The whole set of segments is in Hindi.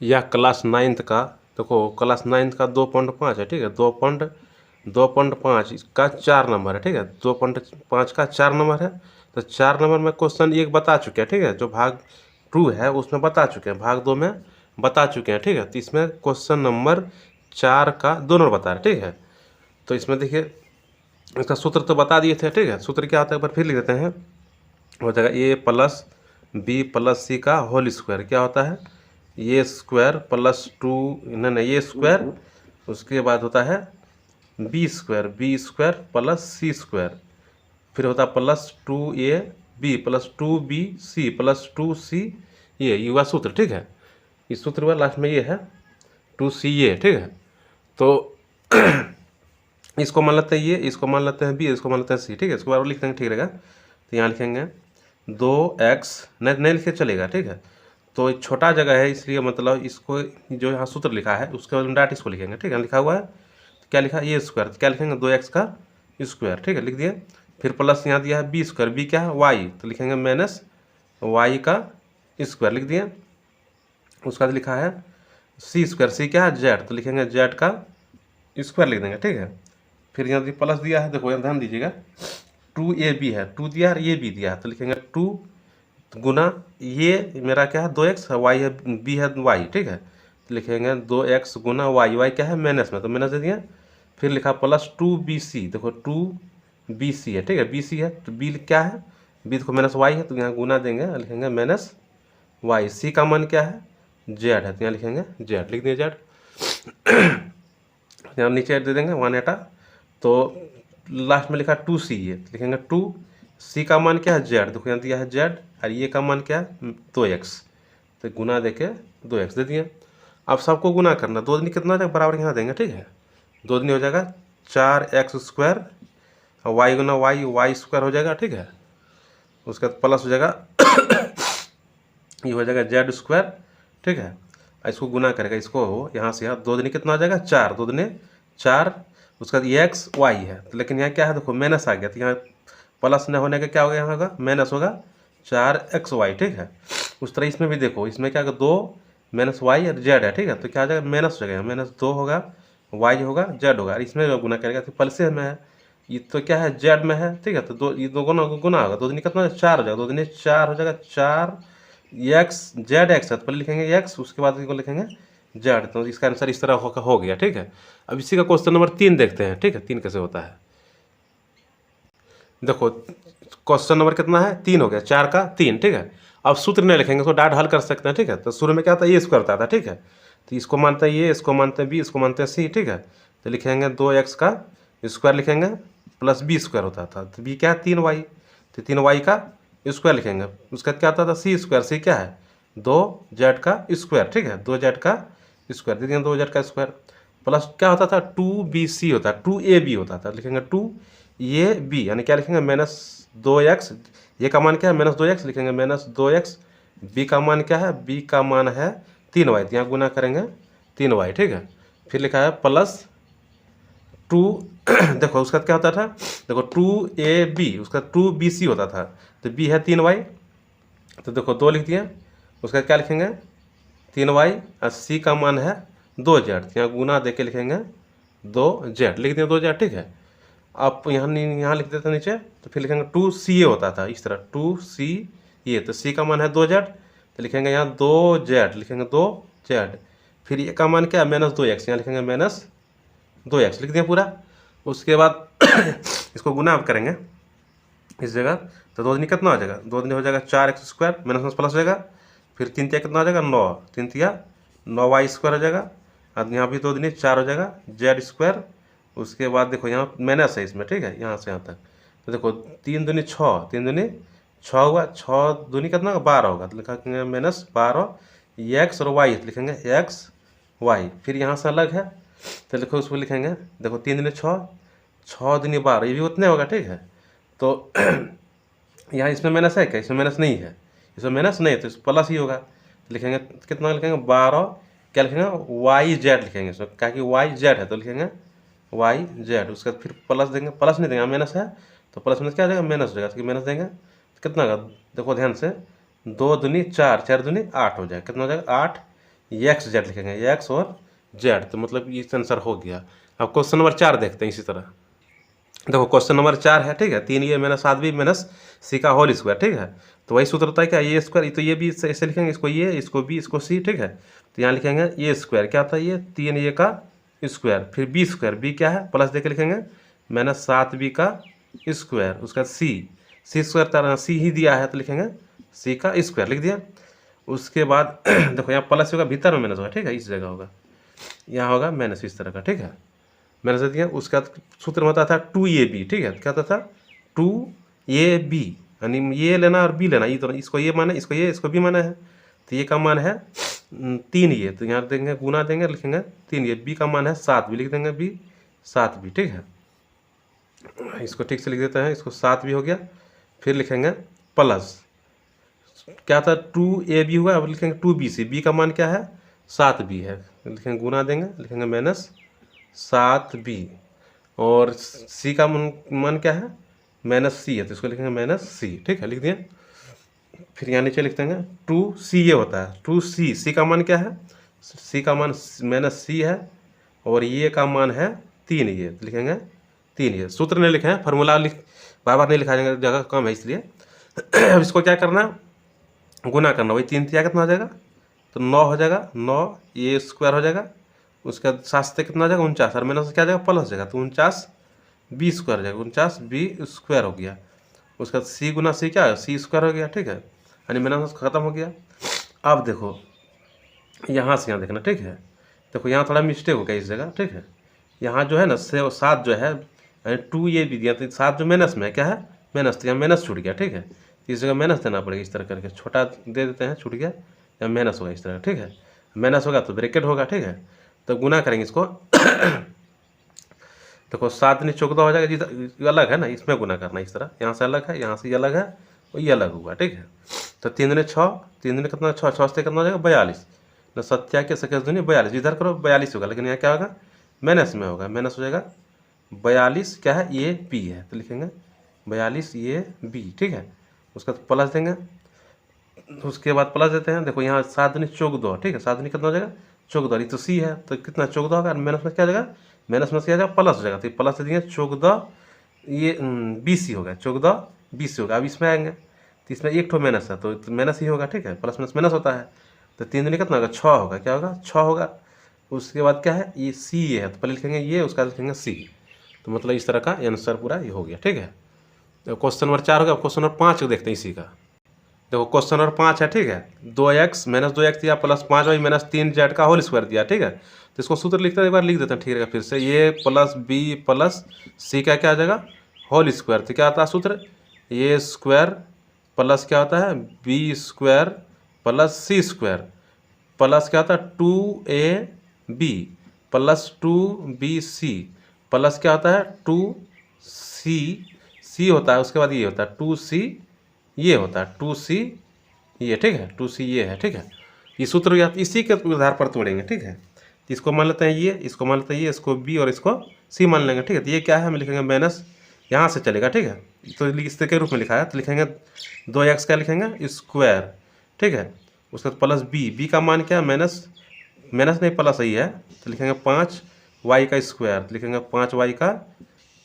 या क्लास 9th का, देखो क्लास 9th का 2.5 है, ठीक है। 2.5 का 4 नंबर है, ठीक है। 2.5 का 4 नंबर है, तो 4 नंबर में क्वेश्चन 1 बता चुके हैं, ठीक है। जो भाग 2 है उसमें बता चुके हैं, भाग 2 में बता चुके हैं, ठीक है। तो इसमें क्वेश्चन नंबर 4 का 2 नंबर बता रहे, ठीक है। तो इसमें देखिए, इसका सूत्र तो बता दिए थे, ठीक है। सूत्र क्या होता है एक बार फिर लिख देते हैं। हो जाएगा ए प्लस बी प्लस सी का होल स्क्वायर। क्या होता है? ए स्क्वायर प्लस 2, नहीं ए स्क्वायर, उसके बाद होता है B square plus C square, फिर होता है plus 2a B plus 2b C plus 2c ये हुआ सूत्र, ठीक है। इस सूत्र हुआ लास्ट में ये है 2ca, ठीक है। तो इसको मान लेते हैं ये, इसको मान लेते हैं बी, इसको मान लेते हैं सी, ठीक है। इसको बार लिख देंगे, ठीक रहेगा। तो यहाँ लिखेंगे 2x, नहीं लिखे चलेगा, ठीक है। तो छोटा जगह है इसलिए मतलब इसको जो यहाँ सूत्र लिखा है उसके बाद डायरेक्ट इसको लिखेंगे, ठीक है। लिखा हुआ है तो क्या लिखा है ए स्क्वायर, तो क्या लिखेंगे 2x का स्क्वायर, ठीक है, लिख दिए। फिर प्लस यहाँ दिया है बी स्क्वायर, बी क्या है वाई, तो लिखेंगे माइनस वाई का स्क्वायर, लिख दिए। उसका बाद लिखा है सी स्क्वायर, सी क्या है जेड, तो लिखेंगे जेड का स्क्वायर लिख देंगे, ठीक है। फिर यहाँ प्लस दिया है, देखो यहाँ ध्यान दीजिएगा 2ab है, 2 दिया है, ये बी दिया है, तो लिखेंगे 2 गुना ये मेरा क्या है 2x, वाई है बी है वाई, ठीक है। तो लिखेंगे 2x गुना वाई, वाई क्या है माइनस में, तो माइनस दे दिए। फिर लिखा प्लस 2bc, देखो 2bc है, ठीक है, bc है, तो बी क्या है बी, देखो माइनस वाई है, तो यहाँ गुना देंगे, लिखेंगे माइनस वाई। सी का मान क्या है जेड है, तो यहाँ लिखेंगे जेड, लिख दिए जेड। यहाँ नीचे दे देंगे 1 एटा, तो लास्ट में लिखा 2c है, तो लिखेंगे 2c का मान क्या है जेड, देखो यहाँ दिया है जेड, और ये का मान क्या है 2x, तो गुना देके 2x दे दिए। अब सबको गुना करना, 2 दिन कितना हो जाएगा बराबर यहाँ देंगे, ठीक है। 2 दिन हो जाएगा 4x स्क्वायर, वाई गुना वाई स्क्वायर हो जाएगा, ठीक है। उसके बाद प्लस हो जाएगा ये हो जाएगा जेड स्क्वायर, ठीक है। इसको गुना करेगा, इसको यहाँ से यहाँ 2 दिन कितना हो जाएगा 4, 2 दिन 4, उसका एक्स वाई है, तो लेकिन यहाँ क्या है देखो माइनस आ गया, तो यहाँ प्लस न होने का क्या होगा, यहाँ होगा माइनस होगा 4xy, ठीक है। उस तरह इसमें भी देखो, इसमें क्या होगा 2 माइनस वाई और जेड है, ठीक है। तो क्या हो जाएगा माइनस हो जाएगा, -2 होगा, वाई होगा, जेड होगा, इसमें जो गुना करेगा तो प्लस में है, ये तो क्या है जेड में है, ठीक है। तो 2 ये 2 गुना होगा, 2 दिन कितना 4 हो जाएगा, 2 दिन 4 हो जाएगा, 4 एक्स जेड एक्स है, तो पहले लिखेंगे एक्स, उसके बाद इसको लिखेंगे जेड, तो इसका आंसर इस तरह हो गया, ठीक है। अब इसी का क्वेश्चन नंबर 3 देखते हैं, ठीक है, 3 कैसे होता है। देखो क्वेश्चन नंबर कितना है 3 हो गया, 4 का 3, ठीक है। अब सूत्र नहीं लिखेंगे, तो डायरेक्ट हल कर सकते हैं, ठीक है। तो शुरू में क्या था ए स्क्वायर होता था, ठीक है। तो इसको मानते हैं ये, इसको मानते हैं बी, इसको मानते हैं सी, ठीक है। तो लिखेंगे 2x का स्क्वायर लिखेंगे प्लस बी स्क्वायर होता था, तो बी क्या है 3y, तो 3y का स्क्वायर लिखेंगे। उसका क्या होता था सी स्क्वायर, सी क्या है 2z का स्क्वायर, ठीक है, 2z का स्क्वायर दे दिए, 2z का स्क्वायर प्लस क्या होता था 2bc होता है, 2ab होता था, लिखेंगे 2ab, यानी क्या लिखेंगे -2x, ये का मान क्या है -2x, लिखेंगे -2x, बी का मान क्या है, बी का मान है 3y, यहाँ गुना करेंगे 3y, ठीक है। फिर लिखा है प्लस 2 देखो उसका क्या होता था, देखो 2ab, उसका 2bc होता था, तो b है 3y, तो देखो 2 लिख दिए, उसका क्या लिखेंगे 3y, और c का मान है 2z, यहाँ गुना दे के लिखेंगे 2z, लिख दिए 2z, ठीक है। आप यहाँ लिख देते नीचे, तो फिर लिखेंगे 2ca होता था, इस तरह 2ca, तो c का मान है 2z, तो लिखेंगे यहाँ 2z, लिखेंगे 2z, फिर ये का मान क्या है -2x, यहाँ लिखेंगे -2x, लिख दिया पूरा। उसके बाद इसको गुना आप करेंगे इस जगह, तो 2 दिन कितना हो जाएगा, 2 दिन हो जाएगा 4x स्क्वायर माइनस प्लस हो जाएगा, फिर 3 तिया कितना हो जाएगा 9, 3 तिया 9y स्क्वायर हो जाएगा, और यहाँ भी 2 दिन 4 हो जाएगा जेड स्क्वायर। उसके बाद देखो यहाँ माइनस है इसमें, ठीक है, यहाँ से यहाँ तक, तो देखो 3 दूनी 6, 3 दूनी 6 हुआ, 6 दूनी कितना होगा 12 होगा, तो लिखा -12 एक्स और वाई, लिखेंगे एक्स वाई। फिर यहाँ से अलग है, तो लिखो उसको लिखेंगे, देखो 3 दूनी 6, 6 दूनी 12, ये भी उतने होगा, ठीक है। तो यहाँ इसमें माइनस है क्या, इसमें माइनस नहीं है, इसमें माइनस नहीं है, तो प्लस ही होगा, तो लिखेंगे कितना लिखेंगे 12, क्या लिखेंगे वाई जेड लिखेंगे इसमें, क्या कि वाई जेड है, तो लिखेंगे वाई जेड। उसके बाद फिर प्लस देंगे, प्लस नहीं देंगे माइनस है, तो प्लस में क्या हो जाएगा माइनस हो जाएगा, तो माइनस देंगे तो कितना होगा, देखो ध्यान से 2 दूनी 4, 4 दूनी 8 हो जाएगा, कितना हो जाएगा 8 एक्स जेड लिखेंगे, एक्स और जेड, तो मतलब ये आंसर हो गया। अब क्वेश्चन नंबर 4 देखते हैं इसी तरह। देखो क्वेश्चन नंबर 4 है, ठीक है, 3 ये माइनस 7 बी माइनस सी का होल स्क्वायर, ठीक है। तो वही सूत्र होता है क्या, ये स्क्वायर, तो ये भी ऐसे लिखेंगे, इसको ये, इसको बी, इसको सी, ठीक है। तो यहाँ लिखेंगे ये स्क्वायर क्या होता है, ये 3 ये का स्क्वायर, फिर बी स्क्वायर, बी क्या है प्लस देके लिखेंगे माइनस 7 बी का स्क्वायर, उसका सी स्क्वायर तरह सी ही दिया है तो लिखेंगे सी का स्क्वायर लिख दिया। उसके बाद देखो यहाँ प्लस होगा, भीतर में माइनस होगा, ठीक है, इस जगह होगा, यहाँ होगा माइनस इस तरह का, ठीक है, माइनस दे दिया। उसका सूत्र में होता था 2ab, ठीक है, क्या होता था 2ab, यानी ये लेना और बी लेना, ये दोनों, इसको ये माना, इसको ये, इसको बी माना है, तो ये का मान है 3 ये, तो यहाँ देंगे गुना देंगे, लिखेंगे 3 ये, बी का मान है 7 भी लिख देंगे, बी 7 भी, ठीक है, इसको ठीक से लिख देते हैं, इसको 7 भी हो गया। फिर लिखेंगे प्लस क्या था 2ab हुआ, अब लिखेंगे 2bc, बी का मान क्या है 7b है, लिखेंगे गुना देंगे, लिखेंगे माइनस 7b, और सी का मान क्या है माइनस सी है, तो इसको लिखेंगे माइनस सी, ठीक है, लिख दिए। फिर यहाँ नीचे लिख देंगे 2c ये होता है 2c, सी का मान क्या है, सी का मान माइनस सी है, और ये का मान है 3 ये, तो लिखेंगे 3 ये, सूत्र नहीं लिखे हैं, फार्मूला बार बार नहीं लिखा जाएगा, जगह कम है इसलिए। अब इसको क्या करना, गुना करना, वही 3 कितना हो जाएगा, तो 9 हो जाएगा, 9 ये स्क्वायर हो जाएगा, उसका 7 से कितना हो जाएगा 49, और माइनस क्या हो जाएगा प्लस हो जाएगा, तो 49 बी स्क्वायर हो जाएगा, 49 बी स्क्वायर हो गया। उसका सी गुना सी क्या है, सी स्क्वायर हो गया, ठीक है, यानी माइनस खत्म हो गया। अब देखो यहाँ से यहाँ देखना, ठीक है, देखो यहाँ थोड़ा मिस्टेक हो गया इस जगह, ठीक है, यहाँ जो है ना से 7 जो है यानी 2 ये भी दिया, तो 7 जो माइनस में है क्या है माइनस, तो यहाँ माइनस छूट गया, ठीक है, इस जगह माइनस देना पड़ेगा, इस तरह करके छोटा दे देते हैं, छूट गया, या माइनस होगा इस तरह, ठीक है, माइनस होगा तो ब्रैकेट होगा, ठीक है, तो गुना करेंगे इसको। देखो 7 नहीं 14 हो जाएगा, जिधर अलग है ना इसमें गुना करना, इस तरह, यहाँ से अलग है, यहाँ से ये अलग है, और ये अलग हुआ, ठीक है। तो 3 ने 6, 3 ने कितना 6, 6 से कितना हो जाएगा 42, न 7 के सके दूनी 42, इधर करो 42 होगा, लेकिन यहाँ क्या होगा माइनस में होगा, माइनस हो जाएगा 42 क्या है ये बी है, तो लिखेंगे 42 ये बी, ठीक है, उसका तो प्लस देंगे, उसके बाद प्लस देते हैं। देखो यहाँ 7 दूनी 14, ठीक है, 7 दूनी कितना हो जाएगा 14, ये तो सी है, तो कितना 14 होगा, माइनस में क्या हो जाएगा, माइनस में क्या हो जाएगा प्लस हो जाएगा, तो प्लस दे दिए 14 ये बी सी हो गया, 14 बी सी होगा। अब इसमें आएंगे तो इसमें एक ठो माइनस है, तो माइनस ही होगा, ठीक है, प्लस माइनस माइनस होता है, तो 3 दूनी कितना होगा 6 होगा, क्या होगा 6 होगा। उसके बाद क्या है ये सी ये है, तो पहले लिखेंगे ये, उसका बाद लिखेंगे सी, तो मतलब इस तरह का आंसर पूरा ये हो गया, ठीक है। तो क्वेश्चन नंबर 4 हो गया। क्वेश्चन नंबर 5 देखते हैं इसी का। देखो क्वेश्चन नंबर 5 है, ठीक है, 2x माइनस 2x दिया प्लस 5y माइनस 3z का होल स्क्वायर दिया, ठीक है, तो इसको सूत्र लिखते हैं, एक बार लिख देते हैं, ठीक है, फिर से ये प्लस बी प्लस सी का क्या आ जाएगा होल स्क्वायर, तो क्या आता है सूत्र, ये स्क्वायर प्लस क्या होता है B square plus C square plus क्या होता है 2ab प्लस 2bc प्लस क्या होता है 2c होता है, उसके बाद ये होता है 2c ये होता है 2c ये, ठीक है, 2c ये है, ठीक है, ये सूत्र या इसी के आधार पर तोड़ेंगे, ठीक है। तो इसको मान लेते हैं ये, इसको मान लेते हैं ये, इसको b और इसको c मान लेंगे, ठीक है। तो ये क्या है हम लिखेंगे माइनस, यहाँ से चलेगा, ठीक है, तो इस के रूप में लिखा है, तो लिखेंगे 2x क्या लिखेंगे स्क्वायर, ठीक है, उसका प्लस b का मान क्या है माइनस, माइनस नहीं प्लस ही है, तो लिखेंगे 5y का स्क्वायर, तो लिखेंगे 5y का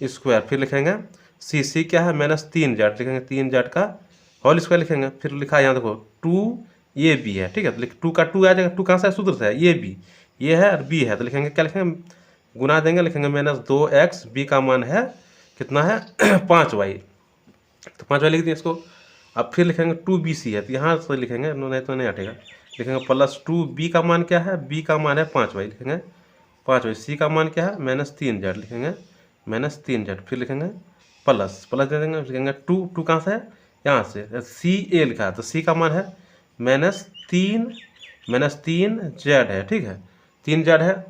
स्क्वायर, फिर लिखेंगे सी क्या है माइनस 3z, लिखेंगे 3z का होल स्क्वायर लिखेंगे, फिर लिखा है यहाँ देखो 2ab है, ठीक है, तो 2 का 2 आ जाएगा, 2 कहाँ से सूत्र से है ये b ये है और b है, तो लिखेंगे क्या लिखेंगे गुना देंगे, लिखेंगे माइनस 2x, b का मान है कितना है 5y, तो 5y लिख दिए इसको। अब फिर लिखेंगे 2bc है, तो यहाँ से लिखेंगे नहीं तो नहीं हटेगा, लिखेंगे प्लस 2b का मान क्या है b का मान है 5y, लिखेंगे 5y, c का मान क्या है माइनस 3z, लिखेंगे माइनस 3z, फिर लिखेंगे प्लस प्लस दे देंगे, लिखेंगे 2 कहाँ से है यहाँ से, सी ए लिखा है, तो सी का मान है माइनस 3z है, ठीक है, 3z है,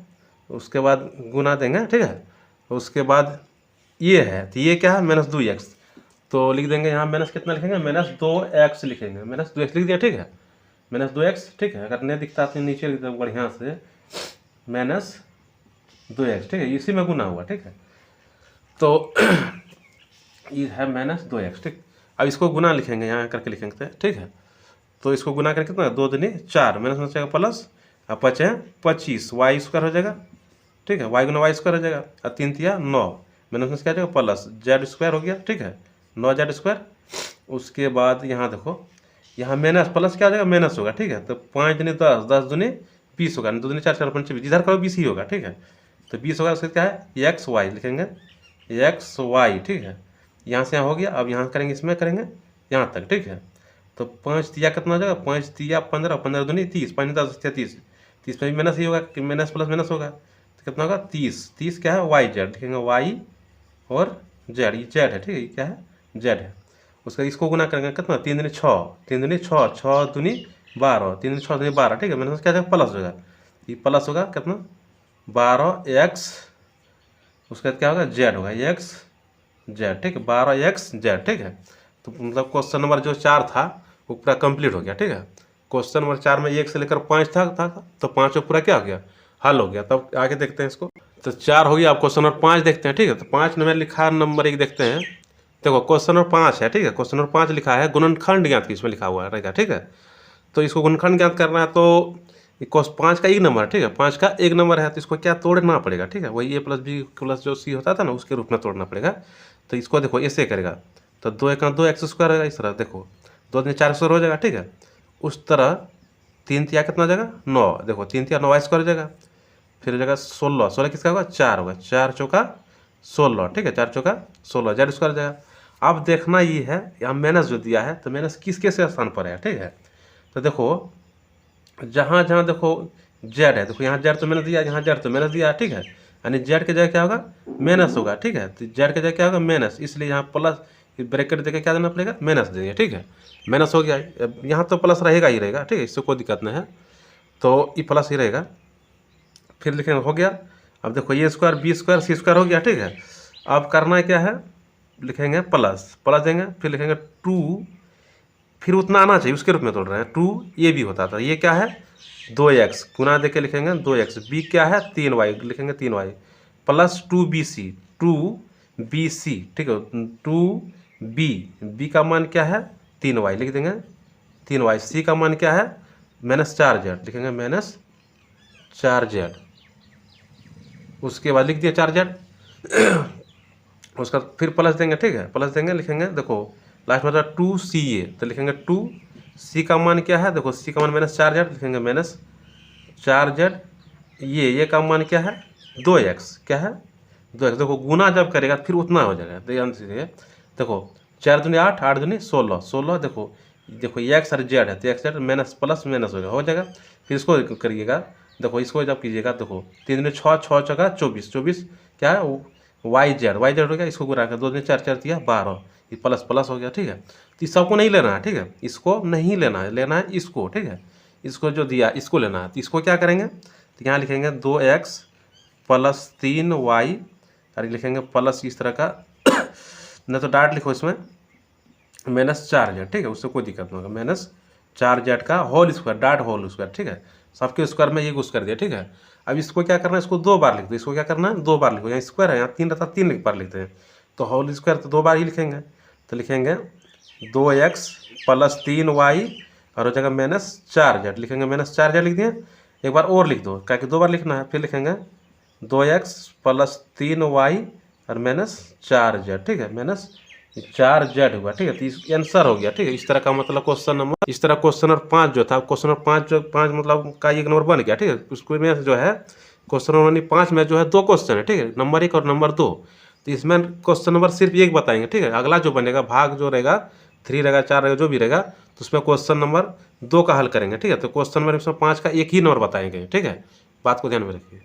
उसके बाद गुना देंगे, ठीक है, उसके बाद ये है, तो ये क्या है माइनस 2x, तो लिख देंगे यहाँ माइनस कितना लिखेंगे माइनस 2x लिखेंगे, माइनस 2x लिख दिया, ठीक है, माइनस 2x, ठीक है, अगर नहीं दिखता तो नीचे लिख देंगे बढ़िया से माइनस 2x, ठीक है, इसी में गुना हुआ, ठीक है, तो ये है माइनस 2x, ठीक। अब इसको गुना लिखेंगे यहाँ करके लिखेंगे, ठीक है, तो इसको गुना करके कितना 2 दूनी 4 माइनस में जाएगा प्लस, अब बचे 25, वाई स्क्वायर हो जाएगा, ठीक है, वाई गुना वाई स्क्वायर हो जाएगा, और 3 तिया 9, माइनस में क्या हो जाएगा प्लस जेड स्क्वायर हो गया, ठीक है, 9 जेड स्क्वायर। उसके बाद यहाँ देखो, यहाँ माइनस प्लस क्या हो जाएगा माइनस होगा, ठीक है, तो 5 दूनी 10, 10 दूनी 20 होगा, 2 दूनी 4, 4 5 20, इधर करो 20 ही होगा, ठीक है, तो 20 होगा। उसके क्या है एक्स वाई लिखेंगे, एक्स वाई, ठीक है, यहाँ से यहाँ हो गया। अब यहाँ करेंगे, इसमें करेंगे यहाँ तक, ठीक है, तो 5 तिया कितना हो जाएगा, 5 तिया 15, 15 दूनी 30, 5 10 30, 30 में भी माइनस ही होगा कि माइनस प्लस माइनस होगा, तो कितना होगा 30, 30 क्या है वाई जेड लिखेंगे, वाई और जेड, ये जेड है, ठीक है, ये क्या है जेड है। उसका इसको गुना करेंगे कितना, 3 दूनी 6, 3 दूनी 6, 6 दूनी 12, 3 दूनी 6 दूनी 12, ठीक है, माइनस क्या जाएगा प्लस होगा, ये प्लस होगा कितना 12 एक्स, उसका क्या होगा जेड होगा, एक्स जेड, ठीक है, 12 एक्स जेड, ठीक है। तो मतलब क्वेश्चन नंबर जो 4 था वो पूरा कंप्लीट हो गया, ठीक है। क्वेश्चन नंबर 4 में 1 से लेकर 5 था तो 5 में पूरा क्या हो गया हल हो गया। तब आगे देखते हैं इसको, तो 4 हो गया। आप क्वेश्चन नंबर 5 देखते हैं, ठीक है, तो 5 में लिखा नंबर 1 देखते हैं। देखो क्वेश्चन नंबर 5 है, ठीक है, क्वेश्चन नंबर 5 लिखा है गुणनखंड ज्ञात, इसमें लिखा हुआ रहेगा, ठीक है। तो इसको गुणनखंड ज्ञात करना है, तो 5 का 1 नंबर है, ठीक है, 5 का 1 नंबर है, तो इसको क्या तोड़ना पड़ेगा, ठीक है, वही ए प्लस बी प्लस जो सी होता था ना उसके रूप में तोड़ना पड़ेगा। तो इसको देखो ऐसे करेगा, तो 2 एक 2 एक्स स्क्वायर होगा, इस तरह देखो 2 में 4 स्क्वायर हो जाएगा, ठीक है। उस तरह 3 तिया कितना हो जाएगा 9, देखो 3 तिया 9 स्क्वायर हो जाएगा, फिर हो जाएगा 16, 16 किसका होगा 4 होगा, 4 चौका 16, ठीक है, 4 चौका 16 जेड स्क्वायर हो जाएगा। अब देखना ये है यहाँ माइनस जो दिया है, तो माइनस किसके से स्थान पर है, ठीक है। तो देखो जहाँ जहाँ देखो जेड है, देखो यहाँ जेड तो माइनस दिया, यहाँ जेड तो माइनस दिया, ठीक है, यानी जेड के जगह क्या होगा माइनस होगा, ठीक है, तो जेड के जगह क्या होगा माइनस, इसलिए यहाँ प्लस ब्रैकेट देके क्या देना पड़ेगा माइनस देंगे, ठीक है, माइनस हो गया। यहाँ तो प्लस रहेगा ही रहेगा, ठीक है, इससे कोई दिक्कत नहीं है, तो ये प्लस ही रहेगा। फिर लिखेंगे हो गया। अब देखो ये स्क्वायर बी स्क्वायर सी स्क्वायर हो गया, ठीक है। अब करना क्या है, लिखेंगे प्लस, प्लस देंगे, फिर लिखेंगे 2, फिर उतना आना चाहिए उसके रूप में तोड़ रहे हैं, 2 ये भी होता था, ये क्या है 2x गुना दे के लिखेंगे 2x, बी क्या है 3y लिखेंगे 3y, प्लस 2bc, 2bc, ठीक है, 2b का मान क्या है 3y लिख देंगे 3y, c का मान क्या है -4z लिखेंगे -4z। उसके बाद लिख दिया 4z उसका फिर प्लस देंगे, ठीक है, प्लस देंगे, लिखेंगे देखो लास्ट में 2ca, तो लिखेंगे 2c का मान क्या है, देखो c का मान -4z लिखेंगे -4z, ये का मान क्या है 2x, क्या है 2x, देखो गुना जब करेगा फिर उतना हो जाएगा, ध्यान से देखो 4 दूनी 8, 8 दूनी 16, 16 देखो x और z है, तो x z minus plus minus हो जाएगा। फिर इसको करिएगा, देखो इसको जब कीजिएगा, देखो 3 दूनी 6, 6 चौका 24, 24 क्या है वाई जेड हो गया, इसको गुना कर 2 दूनी 4, 4 दिया 12, ये प्लस प्लस हो गया, ठीक है। तो इस सबको नहीं लेना है, ठीक है, इसको नहीं लेना है, लेना है इसको, ठीक है, इसको जो दिया इसको लेना है। तो इसको क्या करेंगे, तो यहाँ लिखेंगे 2x प्लस 3y, और लिखेंगे प्लस इस तरह का नहीं तो डाट लिखो इसमें -4z, ठीक है, उससे कोई दिक्कत नहीं होगा, -4z का होल स्क्वायर, डाट होल स्क्वायर, ठीक है, सबके स्क्वायर में ये घुस कर दिया, ठीक है। अब इसको क्या करना है, इसको 2 बार लिख दो, इसको क्या करना है 2 बार लिखो, यहाँ स्क्वायर है, यहाँ 3 रहता 3 बार लिखते हैं, तो होल स्क्वायर तो 2 बार ही लिखेंगे, तो लिखेंगे 2x प्लस 3y और हो जाएगा -4z, लिखेंगे -4z लिख दिए, एक बार और लिख दो, क्या कि 2 बार लिखना है, फिर लिखेंगे 2x प्लस 3y और -4z, ठीक है, -4z हुआ, ठीक है, तो इस आंसर हो गया, ठीक है। इस तरह का मतलब क्वेश्चन नंबर, इस तरह क्वेश्चन नंबर 5 जो था, क्वेश्चन नंबर 5 जो 5 मतलब का 1 नंबर बन गया, ठीक है। उसको में जो है क्वेश्चन नंबर 5 में जो है 2 क्वेश्चन है, ठीक है, नंबर 1 और नंबर 2, तो इसमें क्वेश्चन नंबर सिर्फ 1 बताएंगे, ठीक है। अगला जो बनेगा भाग जो रहेगा 3 रहेगा 4 रहेगा जो भी रहेगा, तो उसमें क्वेश्चन नंबर 2 का हल करेंगे, ठीक है। तो क्वेश्चन नंबर 5 का 1 ही नंबर बताएंगे, ठीक है, बात को ध्यान में रखिए।